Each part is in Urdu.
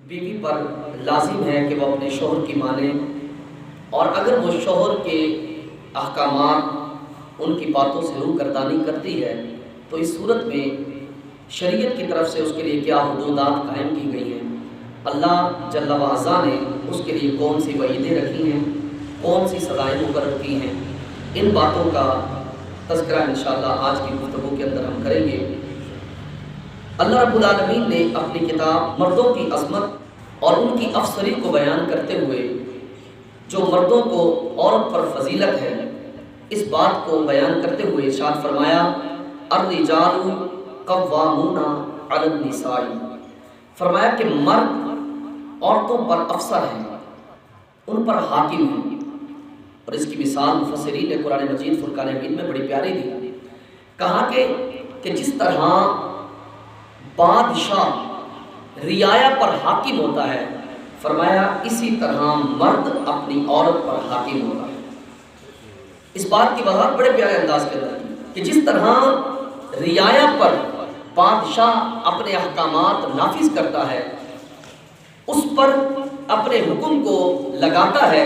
بیوی پر لازم ہے کہ وہ اپنے شوہر کی مانے، اور اگر وہ شوہر کے احکامات ان کی باتوں سے روگردانی کرتی ہے تو اس صورت میں شریعت کی طرف سے اس کے لیے کیا حدودات قائم کی گئی ہیں، اللہ جل وعلا نے اس کے لیے کون سی وعیدیں رکھی ہیں، کون سی سزائیں مقرر کی ہیں، ان باتوں کا تذکرہ انشاءاللہ آج کی گفتگو کے اندر ہم کریں گے۔ اللہ رب العالمین نے اپنی کتاب مردوں کی عظمت اور ان کی افسری کو بیان کرتے ہوئے جو مردوں کو عورت پر فضیلت ہے اس بات کو بیان کرتے ہوئے ارشاد فرمایا الرجال قوامون علی النساء، فرمایا کہ مرد عورتوں پر افسر ہیں، ان پر حاکم ہیں، اور اس کی مثال مفسرین نے قرآن مجید فرقان حمید میں بڑی پیاری دی، کہا کہ جس طرح بادشاہ رعایا پر حاکم ہوتا ہے، فرمایا اسی طرح مرد اپنی عورت پر حاکم ہوتا ہے۔ اس بات کی وضاحت بڑے پیارے انداز کے اندر کہ جس طرح رعایا پر بادشاہ اپنے احکامات نافذ کرتا ہے، اس پر اپنے حکم کو لگاتا ہے،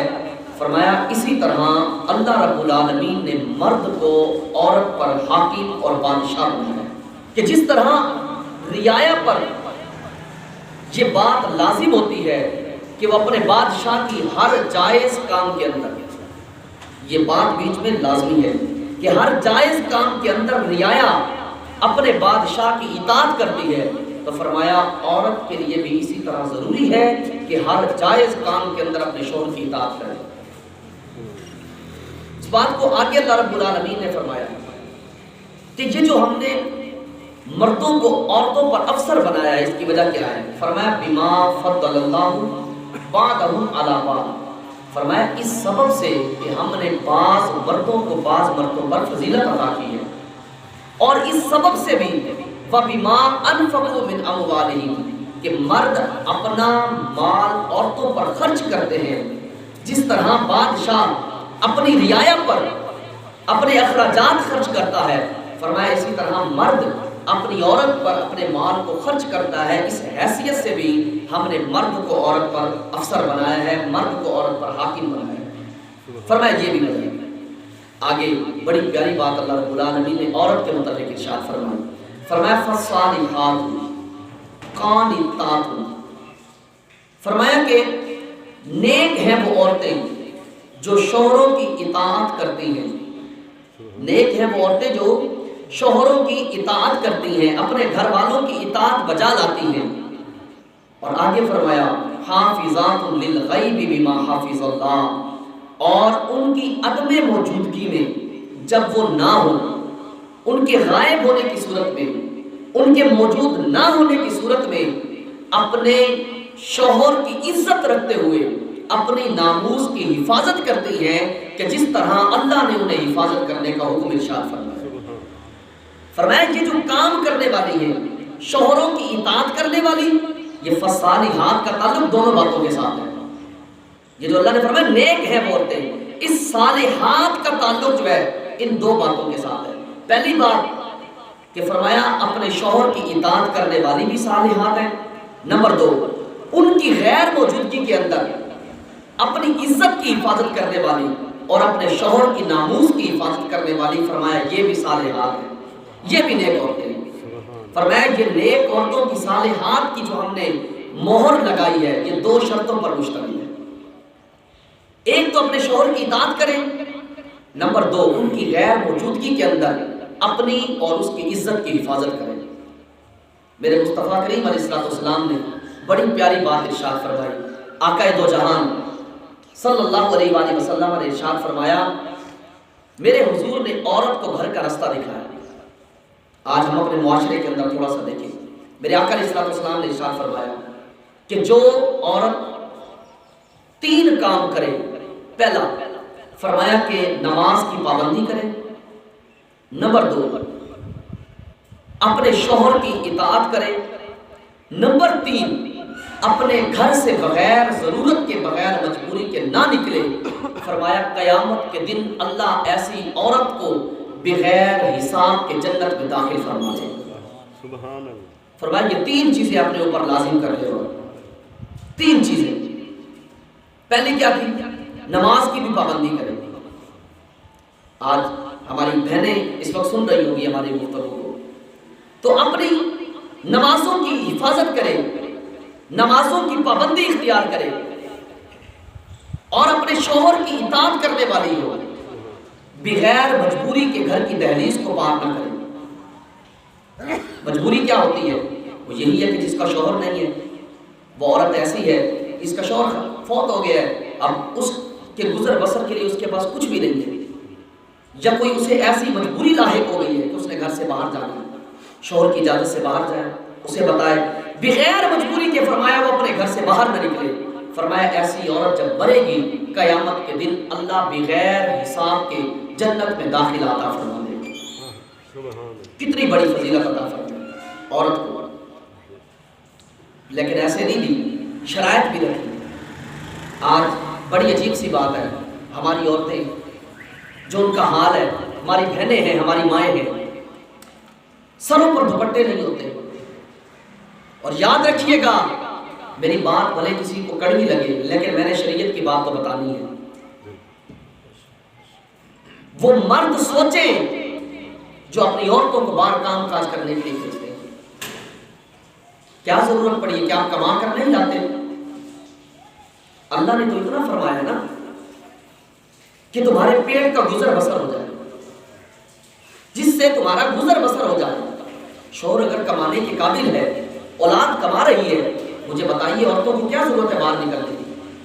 فرمایا اسی طرح اللہ رب العالمین نے مرد کو عورت پر حاکم اور بادشاہ بنایا ہے کہ جس طرح رعایا پر یہ بات لازم ہوتی ہے کہ وہ اپنے بادشاہ کی ہر جائز کام کے اندر، یہ بات بیچ میں لازمی ہے کہ ہر جائز کام کے اندر رعایا اپنے بادشاہ کی اطاعت کرتی ہے، تو فرمایا عورت کے لیے بھی اسی طرح ضروری ہے کہ ہر جائز کام کے اندر اپنے شوہر کی اطاعت کرے۔ اس بات کو آگے اللہ رب العالمین نے فرمایا کہ یہ جو ہم نے مردوں کو عورتوں پر افسر بنایا ہے، اس کی وجہ کیا ہے؟ فرمایا بما فضل اللہ بعضهم علی بعض، فرمایا اس سبب سے کہ ہم نے بعض مردوں کو بعض مردوں پر فضیلت عطا کی ہے، اور اس سبب سے بھی وَبِمَا أَنفَقُوا مِنْ أَمْوَالِهِمْ کہ مرد اپنا مال عورتوں پر خرچ کرتے ہیں، جس طرح بادشاہ اپنی رعایا پر اپنے اخراجات خرچ کرتا ہے، فرمایا اسی طرح مرد اپنی عورت پر اپنے مال کو خرچ کرتا ہے۔ اس حیثیت سے بھی ہم نے مرد کو عورت پر افسر بنایا ہے، مرد کو عورت پر حاکم بنایا ہے، فرمایا یہ بھی نہیں۔ آگے بڑی پیاری بات اللہ رب العالمین نے عورت کے متعلق ارشاد فرمایا، فرمایا فَالصَّالِحَاتُ قَانِتَاتٌ، فرمایا کہ نیک ہیں وہ عورتیں جو شوہروں کی اطاعت کرتی ہیں، نیک ہیں وہ عورتیں جو شوہروں کی اطاعت کرتی ہیں، اپنے گھر والوں کی اطاعت بجا لاتی ہیں، اور آگے فرمایا حافظات للغیب بما حافظ اللہ، اور ان کی عدم موجودگی میں جب وہ نہ ہو، ان کے غائب ہونے کی صورت میں، ان کے موجود نہ ہونے کی صورت میں اپنے شوہر کی عزت رکھتے ہوئے اپنی ناموس کی حفاظت کرتی ہیں کہ جس طرح اللہ نے انہیں حفاظت کرنے کا حکم ارشاد فرمایا۔ فرمایا یہ جو کام کرنے والی ہے، شوہروں کی اطاعت کرنے والی، یہ فصالحات کا تعلق دونوں باتوں کے ساتھ ہے۔ یہ جو اللہ نے فرمایا نیک ہے وہ عورتیں، اس صالحات کا تعلق جو ہے ان دو باتوں کے ساتھ ہے۔ پہلی بات کہ فرمایا اپنے شوہر کی اطاعت کرنے والی بھی صالحات ہیں، نمبر دو ان کی غیر موجودگی کے اندر اپنی عزت کی حفاظت کرنے والی اور اپنے شوہر کی ناموس کی حفاظت کرنے والی، فرمایا یہ بھی صالحات ہیں، یہ بھی نیک عورتیں ہیں۔ فرمایا یہ نیک عورتوں کی صالحات کی جو ہم نے مہر لگائی ہے، یہ دو شرطوں پر مشتمل ہے۔ ایک تو اپنے شوہر کی اطاعت کریں، نمبر دو ان کی غیر موجودگی کے اندر اپنی اور اس کی عزت کی حفاظت کریں۔ میرے مصطفیٰ کریم علیہ السلام نے بڑی پیاری بات ارشاد فرمائی۔ آقا دو جہان صلی اللہ علیہ وآلہ وسلم نے ارشاد فرمایا، میرے حضور نے عورت کو گھر کا راستہ دکھایا۔ آج ہم اپنے معاشرے کے اندر تھوڑا سا دیکھیں، میرے آقا علیہ السلام نے ارشاد فرمایا کہ جو عورت تین کام کرے، پہلا فرمایا کہ نماز کی پابندی کرے، نمبر دو اپنے شوہر کی اطاعت کرے، نمبر تین اپنے گھر سے بغیر ضرورت کے، بغیر مجبوری کے نہ نکلے، فرمایا قیامت کے دن اللہ ایسی عورت کو بغیر حساب کے جنت میں داخل فرما دے۔ فرمایا یہ تین چیزیں اپنے اوپر لازم کر لے۔ 3 چیزیں. پہلی کیا تھی؟ نماز کی بھی پابندی کریں. آج ہماری بہنیں اس وقت سن رہی ہوگی ہماری گفتگو کو، تو اپنی نمازوں کی حفاظت کرے، نمازوں کی پابندی اختیار کرے اور اپنے شوہر کی اطاعت کرنے والی ہو، بغیر مجبوری کے گھر کی دہلیز کو پار نہ کرے. مجبوری کیا ہوتی ہے؟ وہ یہی ہے کہ جس کا شوہر نہیں ہے، وہ عورت ایسی ہے اس کا شوہر فوت ہو گیا ہے، اب اس کے گزر بسر کے لیے اس کے پاس کچھ بھی نہیں ہے، یا کوئی اسے ایسی مجبوری لاحق ہو گئی ہے کہ اس نے گھر سے باہر جانا ہے، شوہر کی اجازت سے باہر جائے، اسے بتائے بغیر مجبوری کے. فرمایا وہ اپنے گھر سے باہر نہ نکلے. فرمایا ایسی عورت جب مرے گی قیامت کے دن اللہ بغیر حساب کے جنت میں داخلہ عطا فرما دے گا. کتنی بڑی فضیلت عطا فرمائے عورت کو. لیکن ایسے نہیں دی، شرائط بھی رکھی. آج بڑی عجیب سی بات ہے، ہماری عورتیں جو ان کا حال ہے، ہماری بہنیں ہیں، ہماری مائیں ہیں، سروں پر دوپٹے نہیں ہوتے. اور یاد رکھیے گا، میری بات بھلے کسی کو کڑوی لگے لیکن میں نے شریعت کی بات تو بتانی ہے. وہ مرد سوچیں جو اپنی عورتوں کو باہر کام کاج کرنے کے لیے بھیجتے ہیں. کیا ضرورت پڑی ہے کہ آپ کما کر نہیں جاتے؟ اللہ نے تو اتنا فرمایا نا کہ تمہارے پیٹ کا گزر بسر ہو جائے، جس سے تمہارا گزر بسر ہو جائے. شوہر اگر کمانے کے قابل ہے، اولاد کما رہی ہے، مجھے بتائیے عورتوں کو کیا ضرورت ہے باہر نکلنے کی؟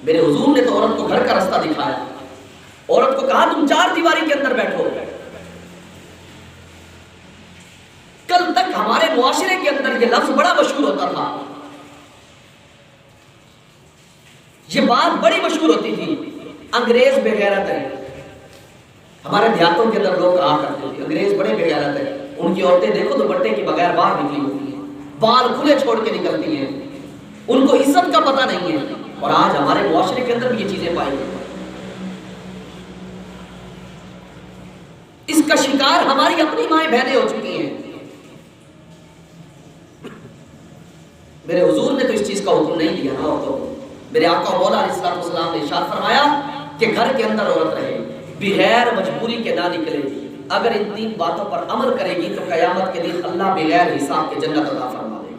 میرے حضور نے تو عورت کو گھر کا رستہ دکھایا. عورت کو کہا تم 4 دیواری کے اندر بیٹھو. کل تک ہمارے معاشرے کے اندر یہ لفظ بڑا مشہور ہوتا تھا، یہ بات بڑی مشہور ہوتی تھی، انگریز بے غیرت ہے. ہمارے دیہاتوں کے اندر لوگ کہا کرتے تھے انگریز بڑے بے غیرت ہے، ان کی عورتیں دیکھو دوپٹے کے بغیر باہر نکلی ہوتی ہیں، بال کھلے چھوڑ کے نکلتی ہیں، ان کو عزت کا پتہ نہیں ہے. اور آج ہمارے معاشرے کے اندر بھی یہ چیزیں پائی گئی. اس کا شکار ہماری اپنی مائیں بہنیں ہو چکی ہیں. میرے حضور نے تو اس چیز کا حکم نہیں دیا نا عورتوں کو. میرے آقا مولا علیہ السلام نے ارشاد فرمایا کہ گھر کے اندر عورت رہے، بغیر مجبوری کے نہ نکلے. اگر ان 3 باتوں پر عمل کرے گی تو قیامت کے دن اللہ بغیر حساب کے جنت عطا فرما دے گا.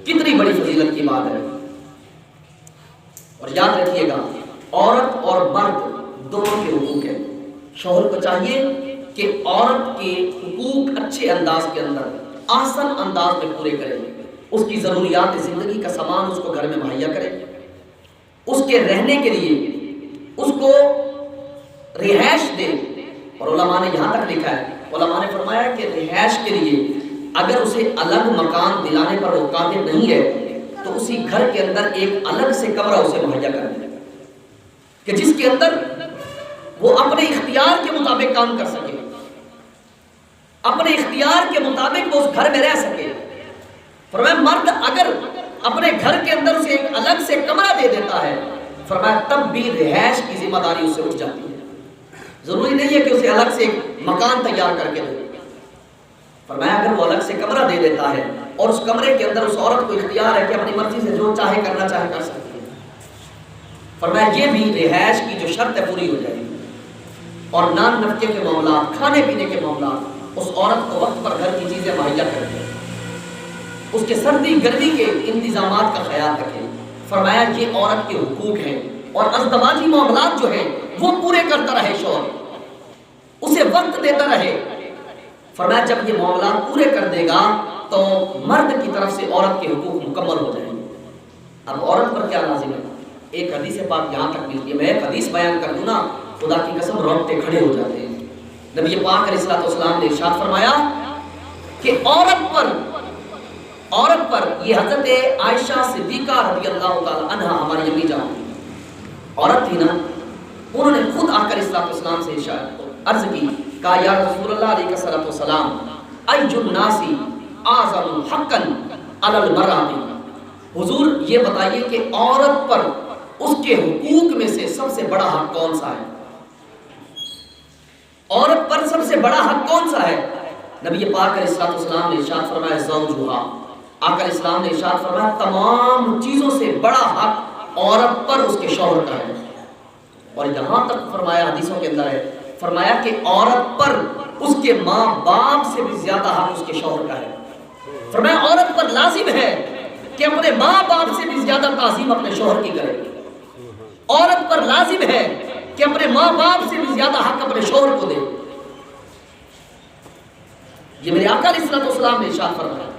کتنی بڑی فضیلت کی بات ہے. اور یاد رکھیے گا، عورت اور مرد دونوں کے حقوق ہیں. شوہر کو چاہیے کہ عورت کے حقوق اچھے انداز کے اندر، آسان انداز میں پورے کرے. اس کی ضروریات زندگی کا سامان اس کو گھر میں مہیا کرے، اس کے رہنے کے لیے اس کو رہائش دے. اور علماء نے یہاں تک لکھا ہے، علماء نے فرمایا کہ رہائش کے لیے اگر اسے الگ مکان دلانے پر وہ قادر نہیں ہے تو اسی گھر کے اندر ایک الگ سے کمرہ اسے مہیا کر دے کہ جس کے اندر وہ اپنے اختیار کے مطابق کام کر سکے، اپنے اختیار کے مطابق وہ اس گھر میں رہ سکے. فرمایا مرد اگر اپنے گھر کے اندر اسے ایک الگ سے کمرہ دے دیتا ہے، فرمایا تب بھی رہائش کی ذمہ داری اس سے اٹھ جاتی ہے. ضروری نہیں ہے کہ اسے الگ سے ایک مکان تیار کر کے دے. فرمایا اگر وہ الگ سے کمرہ دے دیتا ہے اور اس کمرے کے اندر اس عورت کو اختیار ہے کہ اپنی مرضی سے جو چاہے کرنا چاہے کر سکتی ہے، فرمایا یہ بھی رہائش کی جو شرط ہے پوری ہو جائے گی. اور نان نفقے کے معاملات، کھانے پینے کے معاملات، اس عورت کو وقت پر گھر کی چیزیں مہیا کر دیں، اس کے سردی گرمی کے انتظامات کا خیال رکھیں. فرمایا یہ عورت کے حقوق ہیں. اور ازدواجی معاملات جو ہیں وہ پورے کرتا رہے شوہر، اسے وقت دیتا رہے. فرمایا جب یہ معاملات پورے کر دے گا تو مرد کی طرف سے عورت کے حقوق مکمل ہو جائیں گے. اب عورت پر کیا لازم ہے؟ ایک حدیث پاک یہاں تک ملتی ہے، میں ایک حدیث بیان کر دوں نا، خدا کی قسم روٹے کھڑے ہو جاتے ہیں. نبی پاک علیہ السلام نے ارشاد فرمایا کہ عورت پر یہ حضرت عائشہ صدیقہ رضی اللہ تعالی عنہا ہماری امی جان عورت تھی نا، انہوں نے خود آ کر اسلام سے عرض کی، کہا یا رسول اللہ علیہ السلام ایج الناس اعظم حقا علی المرأة. حضور یہ بتائیے کہ عورت پر اس کے حقوق میں سے سب سے بڑا حق کون سا ہے؟ عورت پر سب سے بڑا حق کون سا ہے؟ نبی پاک علیہ السلام نے ارشاد فرمایا زوجھا، آقا اسلام نے ارشاد فرمایا تمام چیزوں سے بڑا حق عورت پر اس کے شوہر کا ہے. اور یہاں تک فرمایا حدیثوں کے اندر ہے، فرمایا کہ عورت پر اس کے ماں باپ سے بھی زیادہ حق اس کے شوہر کا ہے. فرمایا عورت پر لازم ہے کہ اپنے ماں باپ سے بھی زیادہ تعظیم اپنے شوہر کی کرے. عورت پر لازم ہے کہ اپنے ماں باپ سے بھی زیادہ حق اپنے شوہر کو دے. یہ میرے آقا علیہ الصلوۃ والسلام نے ارشاد فرمایا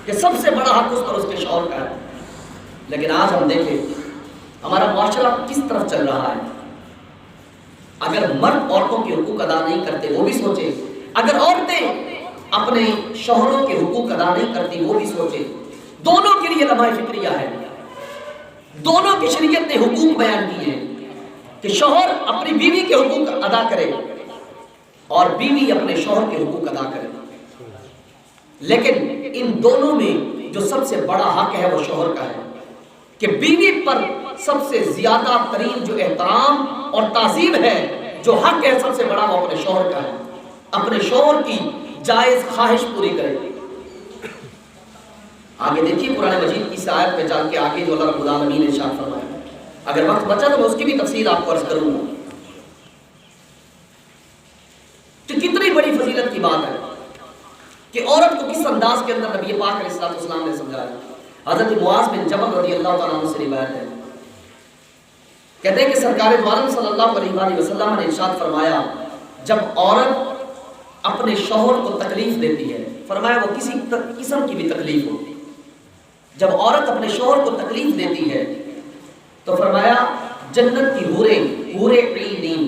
کہ سب سے بڑا حق اس پر اس کے شوہر کا ہے. لیکن آج ہم دیکھیں ہمارا معاشرہ کس طرف چل رہا ہے. اگر مرد عورتوں کے حقوق ادا نہیں کرتے وہ بھی سوچے، اگر عورتیں اپنے شوہروں کے حقوق ادا نہیں کرتی وہ بھی سوچے. دونوں کے لیے لمحہ فکریہ ہے. دونوں کی شریعت نے حقوق بیان کیے ہیں کہ شوہر اپنی بیوی کے حقوق ادا کرے اور بیوی اپنے شوہر کے حقوق ادا کرے. لیکن ان دونوں میں جو سب سے بڑا حق ہے وہ شوہر کا ہے کہ بیوی پر سب سے زیادہ ترین جو احترام اور تعظیم ہے، جو حق ہے سب سے بڑا وہ اپنے شوہر کا ہے. اپنے شوہر کی جائز خواہش پوری کرے. آگے دیکھیے قرآن مجید کی اس آیت پہ چل کے آگے جو اللہ رب العالمین نے ارشاد فرمایا. اگر وقت بچا تو میں اس کی بھی تفصیل آپ کو عرض کروں گا. تو کتنی بڑی فضیلت کی بات ہے کہ عورت کو کس انداز کے اندر نبی پاک علیہ الصلوۃ والسلام نے سمجھایا. حضرت معاذ بن جبل رضی اللہ تعالیٰ عنہ سے روایت ہے، کہتے ہیں کہ سرکار دو عالم صلی اللہ علیہ وآلہ وسلم نے ارشاد فرمایا جب عورت اپنے شوہر کو تکلیف دیتی ہے، فرمایا وہ کسی قسم کی بھی تکلیف ہو، جب عورت اپنے شوہر کو تکلیف دیتی ہے تو فرمایا جنت کی حوریں عین،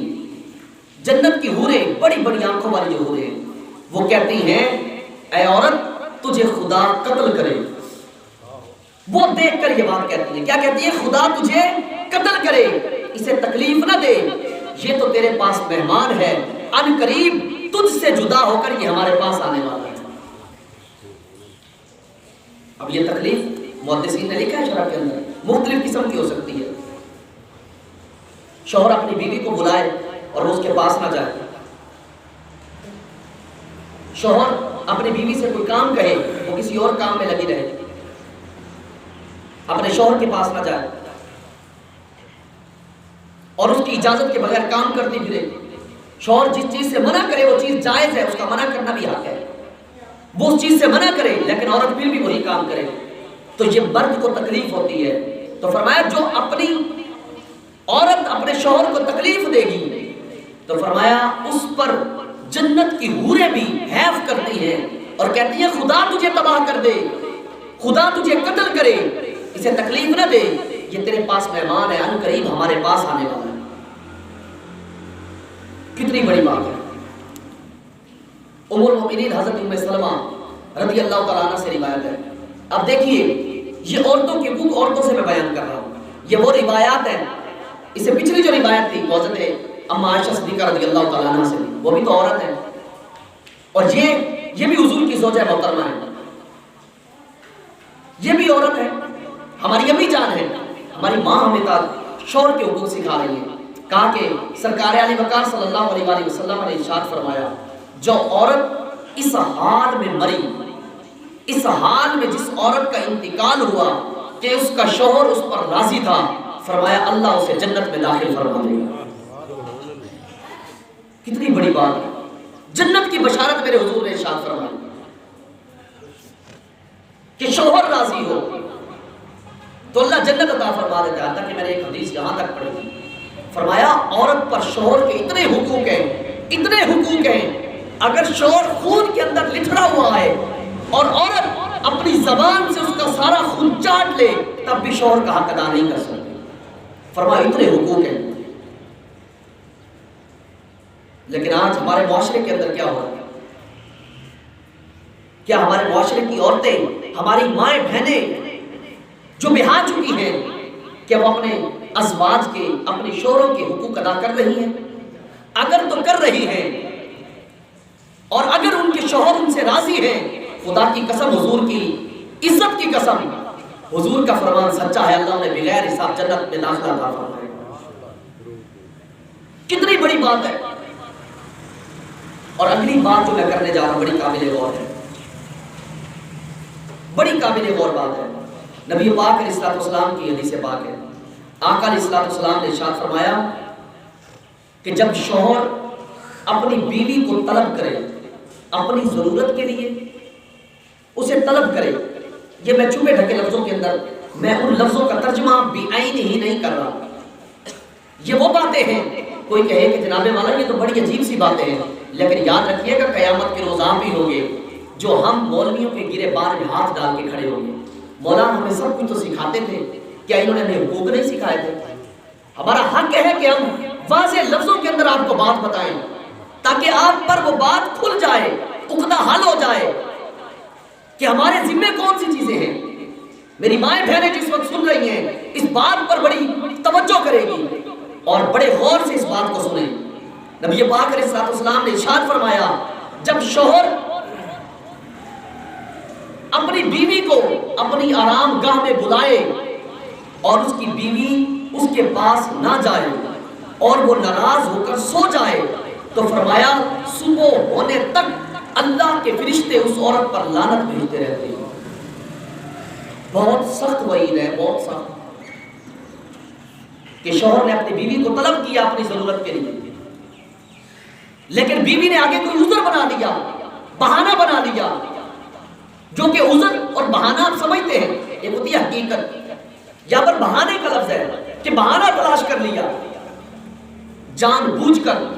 جنت کی حوریں بڑی بڑی آنکھوں والی جو حوریں وہ کہتی ہیں اے عورت تجھے خدا قتل کرے. وہ دیکھ کر یہ بات کہتی ہے، کیا کہتی ہے؟ خدا تجھے قتل کرے، اسے تکلیف نہ دے، یہ تو تیرے پاس مہمان ہے، ان قریب تجھ سے جدا ہو کر یہ ہمارے پاس آنے والا ہے. اب یہ تکلیف محدثین نے لکھا ہے شرح کے اندر مختلف قسم کی ہو سکتی ہے. شوہر اپنی بیوی کو بلائے اور اس کے پاس نہ جائے. شوہر اپنی بیوی سے کوئی کام کہے وہ کسی اور کام میں لگی رہے، اپنے شوہر کے پاس نہ جائے اور اس کی اجازت کے بغیر کام کرتی پھرے. شوہر جس چیز سے منع کرے وہ چیز جائز ہے، اس کا منع کرنا بھی حق ہے. وہ اس چیز سے منع کرے لیکن عورت پھر بھی وہی کام کرے تو یہ مرد کو تکلیف ہوتی ہے. تو فرمایا جو اپنی عورت اپنے شوہر کو تکلیف دے گی تو فرمایا اس پر جنت کی حوریں بھی حیف کرتی ہیں اور کہتی ہیں خدا تجھے تباہ کر دے، خدا تجھے قتل کرے، اسے تکلیف نہ دے، یہ تیرے پاس مہمان ہے، ان قریب ہمارے پاس آنے والا ہے. کتنی بڑی بات ہے. ام المؤمنین حضرت ام سلمہ رضی اللہ تعالیٰ عنہ سے روایت ہے. اب دیکھیے یہ عورتوں کے حقوق عورتوں سے میں بیان کر رہا ہوں، یہ وہ روایات ہیں. اس سے پچھلی جو روایت تھی حضرت اما عائشہ صدیقہ رضی اللہ تعالیٰ عنہ سے، وہ بھی تو عورت ہے اور یہ بھی حضور کی زوجہ محترمہ ہے، یہ بھی عورت ہے، ہماری امی جان ہے، ہماری ماں ہمیں شوہر کے حقوق سکھا رہی ہے. کہا کہ سرکار عالم وقار صلی اللہ علیہ وآلہ وسلم نے ارشاد فرمایا جو عورت اس حال میں مری، اس حال میں جس عورت کا انتقال ہوا کہ اس کا شوہر اس پر راضی تھا، فرمایا اللہ اسے جنت میں داخل فرما دے گا. کتنی بڑی بات ہے. جنت کی بشارت میرے حضور نے ارشاد فرمائی کہ شوہر راضی ہو تو اللہ جنت عطا فرما دیتا ہے. تاکہ میں نے ایک حدیث یہاں تک پڑھی تھی، فرمایا عورت پر شوہر کے اتنے حقوق ہیں، اتنے حقوق ہیں، اگر شوہر خون کے اندر لتھڑا ہوا ہے اور عورت اپنی زبان سے اس کا سارا خون چاٹ لے تب بھی شوہر کا حق ادا نہیں کر سکتی. فرمایا اتنے حقوق ہیں. لیکن آج ہمارے معاشرے کے اندر کیا ہو رہا ہے؟ کیا ہمارے معاشرے کی عورتیں، ہماری مائیں بہنیں جو بہا چکی ہیں، کیا وہ اپنے ازواج کے، اپنے شوہروں کے حقوق ادا کر رہی ہیں؟ اگر تو کر رہی ہیں اور اگر ان کے شوہر ان سے راضی ہیں، خدا کی قسم، حضور کی عزت کی قسم، حضور کا فرمان سچا ہے، اللہ نے بغیر حساب جنت میں داخلہ عطا فرمایا. کتنی بڑی بات ہے. اور اگلی بات جو میں کرنے جا رہا ہوں بڑی قابل غور ہے. بڑی قابل غور بات ہے. نبی پاک علیہ السلام کی حدیث پاک ہے. آقا علیہ السلام نے ارشاد فرمایا کہ جب شوہر اپنی بیوی کو طلب کرے اپنی ضرورت کے لیے، اسے طلب کرے، یہ میں چھپے ڈھکے لفظوں کے اندر میں ان لفظوں کا ترجمہ بعین ہی نہیں کر رہا. یہ وہ باتیں ہیں، کوئی کہے کہ جناب والا یہ تو بڑی عجیب سی باتیں ہیں، لیکن یاد رکھیے گا قیامت کے روز آپ ہی ہوگے جو ہم مولویوں کے گرے بان میں ہاتھ ڈال کے کھڑے ہوں گے. مولانا ہمیں سب کچھ تو سکھاتے تھے، کیا انہوں نے ہمیں حقوق نہیں سکھائے تھے؟ ہمارا حق ہے کہ ہم واضح لفظوں کے اندر آپ کو بات بتائیں تاکہ آپ پر وہ بات کھل جائے، عقدہ حل ہو جائے کہ ہمارے ذمے کون سی چیزیں ہیں. میری مائیں بہنیں جس وقت سن رہی ہیں اس بات پر بڑی توجہ کرے گی اور بڑے غور سے اس بات کو سنیں. نبی پاک علیہ السلام نے ارشاد فرمایا جب شوہر اپنی بیوی کو اپنی آرام گاہ میں بلائے اور اس کی بیوی اس کے پاس نہ جائے اور وہ ناراض ہو کر سو جائے تو فرمایا صبح ہونے تک اللہ کے فرشتے اس عورت پر لعنت بھیجتے رہتے ہیں. بہت سخت وعید ہے، بہت سخت، کہ شوہر نے اپنی بیوی کو طلب کیا اپنی ضرورت کے لیے، لیکن بیوی نے آگے کوئی عذر بنا لیا، بہانہ بنا لیا، جو کہ عذر اور بہانہ آپ سمجھتے ہیں ایک ہوتی ہے حقیقت، یا پر بہانے کا لفظ ہے کہ بہانہ تلاش کر لیا، جان بوجھ کر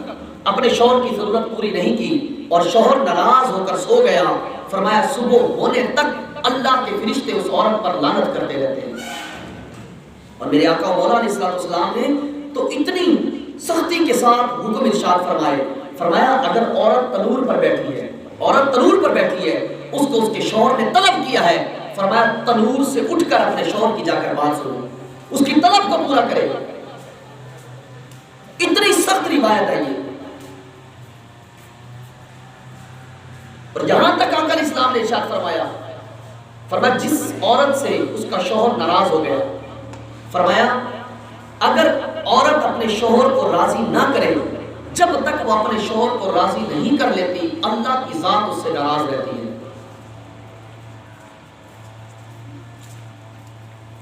اپنے شوہر کی ضرورت پوری نہیں کی اور شوہر ناراض ہو کر سو گیا. فرمایا صبح ہونے تک اللہ کے فرشتے اس عورت پر لعنت کرتے رہتے ہیں. اور میرے آقا مولا علیہ السلام نے تو اتنی سختی کے ساتھ حکم ارشاد فرمایا اگر عورت تنور پر بیٹھی ہے، عورت تنور پر بیٹھی ہے، اس کو اس کے شوہر نے طلب کیا ہے، فرمایا تنور سے اٹھ کر اپنے شوہر کی جا کر بات سنو، اس کی طلب کو پورا کرے. اتنی سخت روایت ہے یہ. اور جہاں تک آقا علیہ السلام نے ارشاد فرمایا جس عورت سے اس کا شوہر ناراض ہو گیا، فرمایا اگر عورت اپنے شوہر کو راضی نہ کرے، جب تک وہ اپنے شوہر کو راضی نہیں کر لیتی اللہ کی ذات اس سے ناراض رہتی ہے.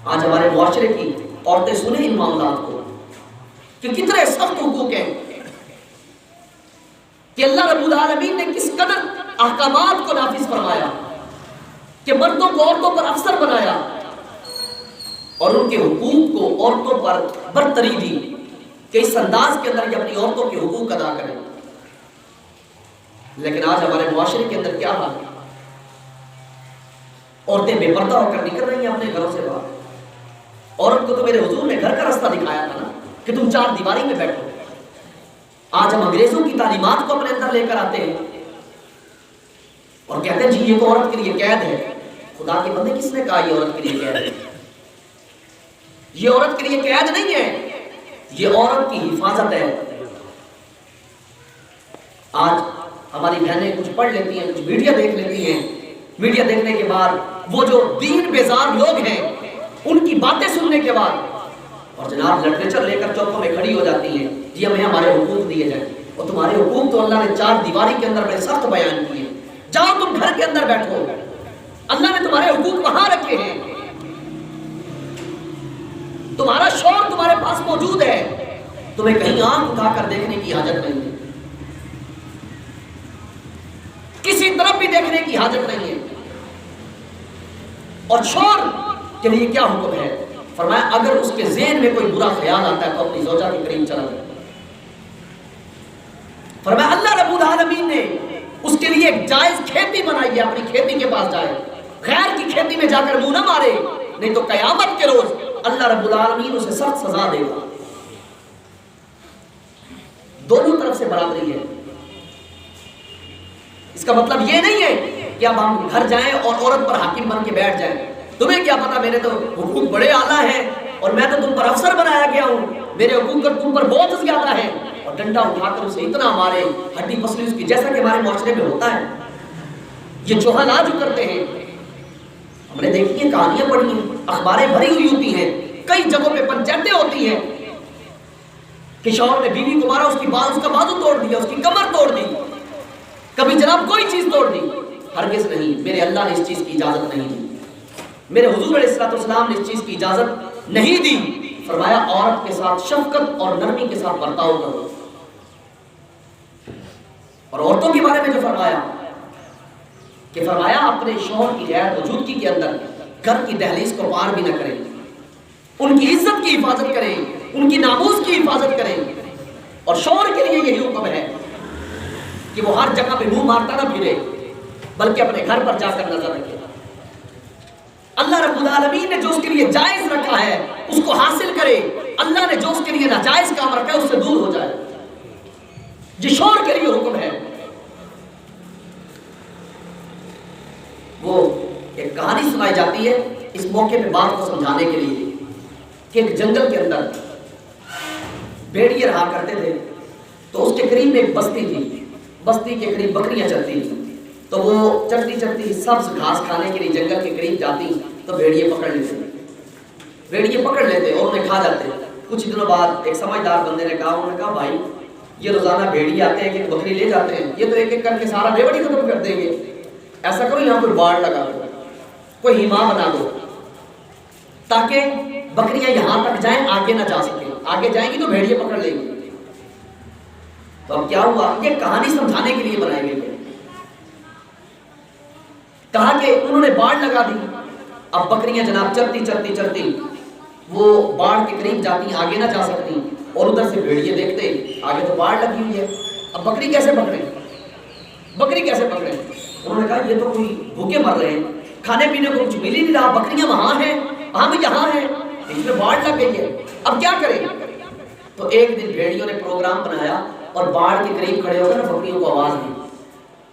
آج ہمارے معاشرے کی عورتیں سنیں ان معاملات کو کہ کتنے سخت حقوق ہیں، کہ اللہ رب العالمین نے کس قدر احکامات کو نافذ فرمایا، کہ مردوں کو عورتوں پر افسر بنایا اور ان کے حقوق کو عورتوں پر برتری دی کہ اس انداز کے اندر یہ اپنی عورتوں کے حقوق ادا کریں. لیکن آج ہمارے معاشرے کے اندر کیا حال ہے؟ عورتیں بے پردہ ہو کر نکل رہی ہیں اپنے گھروں سے باہر. عورت کو تو میرے حضور نے گھر کا راستہ دکھایا تھا نا کہ تم چار دیواری میں بیٹھو. آج ہم انگریزوں کی تعلیمات کو اپنے اندر لے کر آتے ہیں اور کہتے ہیں جی یہ تو عورت کے لیے قید ہے. خدا کے بندے کس نے کہا یہ عورت کے لیے قید ہے؟ یہ عورت کے لیے قید نہیں ہے، یہ عورت کی حفاظت ہے. آج ہماری بہنیں کچھ پڑھ لیتی ہیں، کچھ میڈیا دیکھ لیتی ہیں، میڈیا دیکھنے کے بعد وہ جو دین بیزار لوگ ہیں ان کی باتیں سننے کے بعد اور جناب لٹریچر لے کر چوکوں میں کھڑی ہو جاتی ہیں، جی ہمیں ہمارے حقوق دیے جائیں. اور تمہارے حقوق تو اللہ نے چار دیواری کے اندر بڑے سخت بیان کیے. جاؤ تم گھر کے اندر بیٹھو، اللہ نے تمہارے حقوق وہاں رکھے ہیں، تمہارا شوہر تمہارے پاس موجود ہے، تمہیں کہیں آنکھ اٹھا کر دیکھنے کی حاجت نہیں ہے، کسی طرف بھی دیکھنے کی حاجت نہیں ہے. اور شوہر کے لیے کیا حکم ہے؟ فرمایا اگر اس کے ذہن میں کوئی برا خیال آتا ہے تو اپنی زوجہ کے قریب چلا جائے. فرمایا اللہ رب العالمین نے اس کے لیے ایک جائز کھیتی بنائی ہے، اپنی کھیتی کے پاس جائے، غیر کی کھیتی میں جا کر منہ نہ مارے، نہیں تو قیامت کے روز اللہ رب العالمین اسے سخت سزا دے گا. دونوں طرف سے برابری ہے. اس کا مطلب یہ نہیں ہے کہ اب ہم گھر جائیں اور عورت پر حاکم بن کے بیٹھ جائیں. تمہیں کیا پتا میرے تو حقوق بڑے اعلیٰ ہیں اور میں تو تم پر افسر بنایا گیا ہوں، میرے حقوق کا تم پر بہت زیادہ ہے، اور ڈنڈا اٹھا کر اسے اتنا مارے ہڈی پسلی اس کی، جیسا کہ ہمارے معاشرے میں ہوتا ہے. یہ جوہل آج کرتے ہیں. ہم نے دیکھی ہیں، کہانیاں پڑھی ہیں، اخباریں بھری ہوئی ہوتی ہیں، کئی جگہوں پہ پنچایتیں ہوتی ہیں کہ شوہر نے بیوی کو مارا، اس کا بازو توڑ دیا، اس کی کمر توڑ دی، کبھی جناب کوئی چیز توڑ دی. ہرگز نہیں، میرے اللہ نے اس چیز کی اجازت نہیں دی. میرے حضور علیہ السلام نے اس چیز کی اجازت نہیں دی. فرمایا عورت کے ساتھ شفقت اور نرمی کے ساتھ برتاؤ کرو. اور عورتوں کے بارے میں جو فرمایا اپنے شوہر کی غیر موجودگی کے اندر گھر کی دہلیز کو پار بھی نہ کریں, ان کی عزت کی حفاظت کریں, ان کی ناموس کی حفاظت کریں. اور شوہر کے لیے یہی حکم ہے کہ وہ ہر جگہ پہ منہ مارتا نہ پھرے, بلکہ اپنے گھر پر جا کر نظر رکھے. اللہ رب العالمین نے جو اس کے لیے جائز رکھا ہے اس کو حاصل کرے, اللہ نے جو اس کے لیے ناجائز کام رکھا ہے اس سے دور ہو جائے. یہ شوہر کے لیے حکم ہے. وہ ایک کہانی سنائی جاتی ہے اس موقع پہ بات کو سمجھانے کے لیے کہ ایک جنگل کے اندر بھیڑیے رہا کرتے تھے. تو اس کے قریب ایک بستی تھی, بستی کے قریب بکریاں چلتی تھیں. تو وہ چلتی چلتی سبز گھاس کھانے کے لیے جنگل کے قریب جاتی تو بھیڑیے پکڑ لیتے اور انہیں کھا جاتے. کچھ دنوں بعد ایک سمجھدار بندے نے کہا بھائی یہ روزانہ بھیڑیے آتے ہیں کہ بکری لے جاتے ہیں, یہ تو ایک ایک کر کے سارا بھیڑی ختم کر دیں گے. ایسا کرو یہاں کوئی باڑ لگا دو, کوئی ہیما بنا دو تاکہ بکریاں یہاں تک جائیں, آگے نہ جا سکیں. آگے جائیں گی تو بھیڑیے پکڑ لیں گے. تو اب کیا ہوا, یہ کہانی سمجھانے کے لیے بنائی گئی ہے. کہا کہ انہوں نے باڑ لگا دی. اب بکریاں جناب چلتی وہ باڑ کے قریب جاتی, آگے نہ جا سکتی. اور ادھر سے بھیڑیے دیکھتے آگے تو باڑ لگی ہوئی ہے, اب بکری کیسے پکڑیں. انہوں نے کہا یہ تو کوئی بھوکے مر رہے ہیں, کھانے پینے کو کچھ مل ہی نہیں رہا, بکریاں وہاں ہیں ہم یہاں ہیں, اس میں باڑ لگ گئی ہے, اب کیا کریں. تو ایک دن بھیڑیوں نے پروگرام بنایا اور باڑ کے قریب کھڑے ہو کر بکریوں کو آواز دی.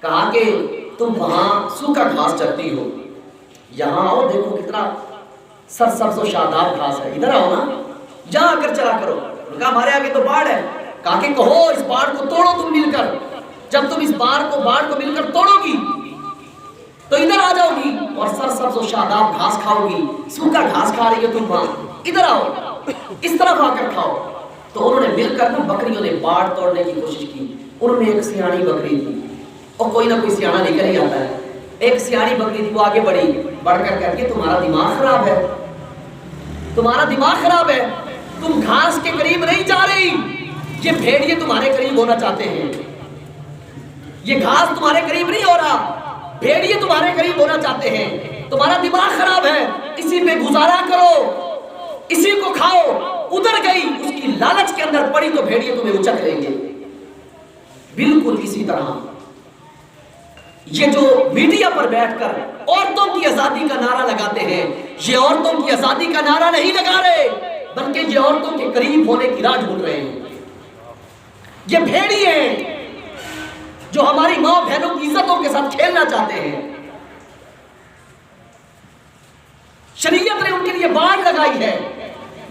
کہا کہ تم وہاں سوکھا گھاس چرتی ہو, یہاں آؤ, دیکھو کتنا سرسبز و شاداب گھاس ہے, ادھر آؤ نا, جہاں آ کر چلا کرو. کہا ہمارے آگے تو باڑ ہے. کہا کہ کہو اس باڑ کو توڑو تم مل کر, جب تم اس باڑ کو مل کر توڑو گی تو ادھر آ جاؤ گی اور سرسبز و شاداب گھاس کھاؤ گی. سوکھا گھاس کھا رہی ہو تم وہاں, ادھر آؤ, اس طرف آ کر کھاؤ. تو انہوں نے مل کر بکریوں نے باڑ توڑنے کی کوشش کی. انہوں نے ایک سیاڑی بکری تھی, اور کوئی نہ کوئی سیاڑا نکل ہی آتا ہے. ایک سیاڑی بکری تھی, وہ آگے بڑھ کر کہتی ہے تمہارا دماغ خراب ہے, تم گھاس کے قریب نہیں جا رہی. یہ بھیڑیے تمہارے قریب ہونا چاہتے ہیں, یہ گھاس تمہارے قریب نہیں ہو رہا, بھیڑیے تمہارے قریب ہونا چاہتے ہیں. تمہارا دماغ خراب ہے, اسی پہ گزارا کرو, اسی کو کھاؤ. ادھر گئی, اس کی لالچ کے اندر پڑی تو بھیڑیے تمہیں اچک لیں گے. بالکل اسی طرح یہ جو میڈیا پر بیٹھ کر عورتوں کی آزادی کا نعرہ لگاتے ہیں, یہ عورتوں کی آزادی کا نعرہ نہیں لگا رہے, بلکہ یہ عورتوں کے قریب ہونے کی راہ ڈھونڈ رہے ہیں. یہ بھیڑیے ہیں جو ہماری ماں بہنوں کی عزتوں کے ساتھ کھیلنا چاہتے ہیں. شریعت نے ان کے لیے باڑ لگائی ہے.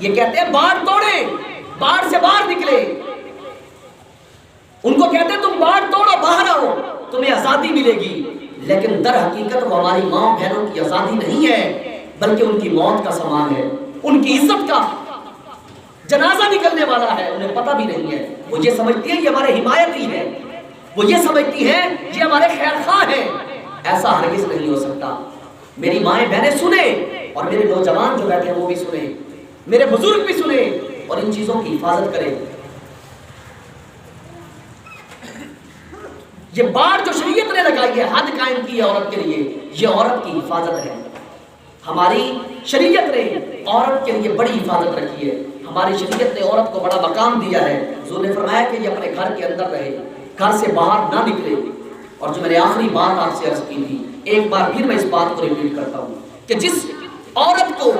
یہ کہتے ہیں باڑ توڑے, باڑ سے باہر نکلے. ان کو کہتے ہیں تم باڑ توڑو, باہر آؤ, تمہیں آزادی ملے گی. لیکن در حقیقت وہ ہماری ماں بہنوں کی آزادی نہیں ہے, بلکہ ان کی موت کا سامان ہے, ان کی عزت کا جنازہ نکلنے والا ہے. انہیں پتہ بھی نہیں ہے. وہ یہ سمجھتی ہیں یہ ہمارے حمایتی ہیں, وہ یہ سمجھتی ہیں یہ ہمارے خیر خواہ ہیں. ایسا ہرگز نہیں ہو سکتا. میری مائیں بہنیں سنیں, اور میرے نوجوان جو بیٹھے ہیں وہ بھی سنیں, میرے بزرگ بھی سنیں, اور ان چیزوں کی حفاظت کریں. یہ باڑ جو شریعت نے لگائی ہے, حد قائم کی ہے عورت کے لیے, یہ عورت کی حفاظت ہے. ہماری شریعت نے عورت کے لیے بڑی حفاظت رکھی ہے. ہماری شریعت نے عورت کو بڑا مقام دیا ہے. حضور نے فرمایا کہ یہ اپنے گھر کے اندر رہے, گھر سے باہر نہ نکلے. اور جو میں نے آخری بات آپ سے عرض کی تھی, ایک بار پھر میں اس بات کو ریپیٹ کرتا ہوں کہ جس عورت کو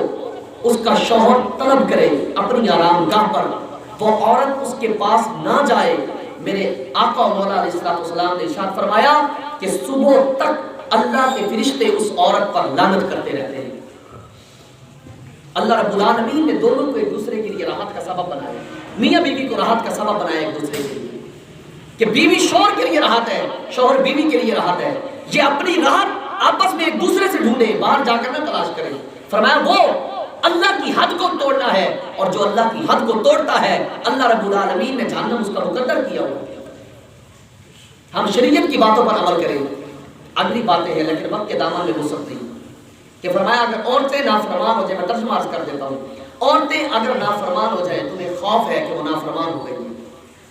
اس کا شوہر طلب کرے اپنی آرام گاہ پر, وہ عورت اس کے پاس نہ جائے. میرے آقا و مولا علیہ السلام نے ارشاد فرمایا کہ صبح تک اللہ کے فرشتے اس عورت پر لعنت کرتے رہتے ہیں. اللہ رب العالمین نے دونوں کو ایک دوسرے کے لیے راحت کا سبب بنایا. میاں بیوی کو راحت کا سبب بنایا ایک دوسرے کے لیے, کہ بیوی شوہر کے لیے راحت ہے, شوہر بیوی کے لیے راحت ہے. یہ اپنی راحت آپس میں ایک دوسرے سے ڈھونڈے, باہر جا کر نہ تلاش کریں. فرمایا وہ اللہ کی حد کو توڑنا ہے, اور جو اللہ کی حد کو توڑتا ہے اللہ رب العالمین نے جہنم اس کا مقدر کیا ہوا. ہم شریعت کی باتوں پر عمل کریں. اگلی باتیں ہیں لیکن وقت کے دامن میں ہو سکتی ہیں کہ کہ فرمایا اگر عورتیں نافرمان ہو جائیں، میں ترجمہ عرض کر دیتا ہوں، عورتیں اگر نافرمان ہو جائیں تمہیں خوف ہے کہ وہ نافرمان ہو گئی،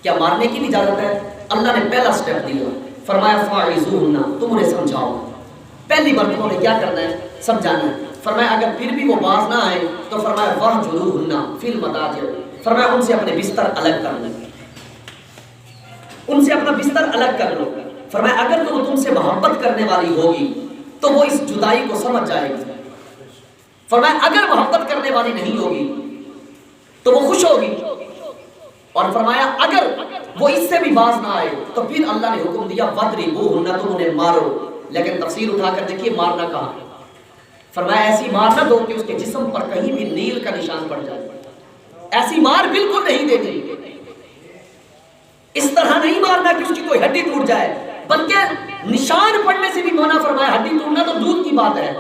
کیا مارنے کی بھی اجازت ہے؟ اللہ نے پہلا سٹیپ دیا، فرمایا فاعظوہن، تم انہیں سمجھاؤ۔ پہلی مرتبہ نے کیا کرنا ہے؟ سمجھانا ہے۔ فرمایا اگر پھر بھی وہ باز نہ آئے تو فرمایا وَاہْجُرُوهُنَّ فِي الْمَضَاجِعِ، فرمایا ان سے اپنے بستر الگ کر لو، ان سے اپنا بستر الگ کر لو۔ فرمایا اگر تو وہ تم سے محبت کرنے والی ہوگی تو وہ اس جدائی کو سمجھ جائے گی، فرمایا اگر محبت کرنے والی نہیں ہوگی تو وہ خوش ہوگی، اور فرمایا اگر وہ اس سے بھی باز نہ آئے تو پھر اللہ نے حکم دیا وَاضْرِبُوهُنَّ، تم انہیں مارو۔ لیکن تفسیر اٹھا کر دیکھیے مارنا کہاں، فرمایا ایسی مار نہ دو کہ اس کے جسم پر کہیں بھی نیل کا نشان پڑ جائے، ایسی مار بالکل نہیں دینی، اس طرح نہیں مارنا کہ اس کی کوئی ہڈی ٹوٹ جائے، بلکہ نشان پڑنے سے بھی منع فرمایا، ہڈی ٹوٹنا تو دور کی بات ہے،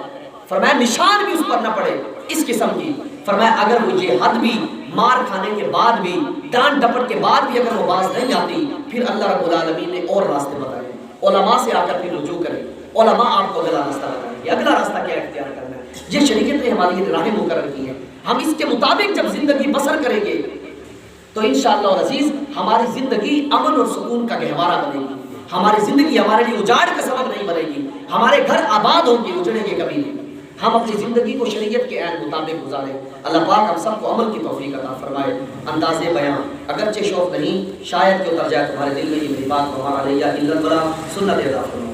فرمایا نشان بھی اس پر نہ پڑے اس قسم کی۔ فرمایا اگر وہ یہ حد بھی مار کھانے کے بعد بھی، ڈانٹ ڈپٹ کے بعد بھی اگر وہ باز نہیں آتی، پھر اللہ رب العالمین نے اور راستے بتائے، علماء سے آ کر پھر رجوع کریں، علماء آپ کو اگلا راستہ بتائیں گے، اگلا راستہ کیا اختیار کرنا ہے۔ یہ شریعت نے ہماری راہیں مقرر کی ہیں، ہم اس کے مطابق جب زندگی بسر کریں گے تو انشاءاللہ العزیز ہماری زندگی امن اور سکون کا گہوارہ بنے گی، ہماری زندگی ہمارے لیے اجاڑ کا سبب نہیں بنے گی، ہمارے گھر آباد ہوں گے، اجڑیں گے کبھی نہیں۔ ہم اپنی زندگی کو شریعت کے عین مطابق گزاریں، اللہ پاک ہم سب کو عمل کی توفیق عطا فرمائے۔ انداز بیان اگرچہ شوق نہیں، شاید کہ اتر جائے تمہارے دل میں یہ میری بات، وما علیہ الا البلاغ، سنت ادا فرمائے۔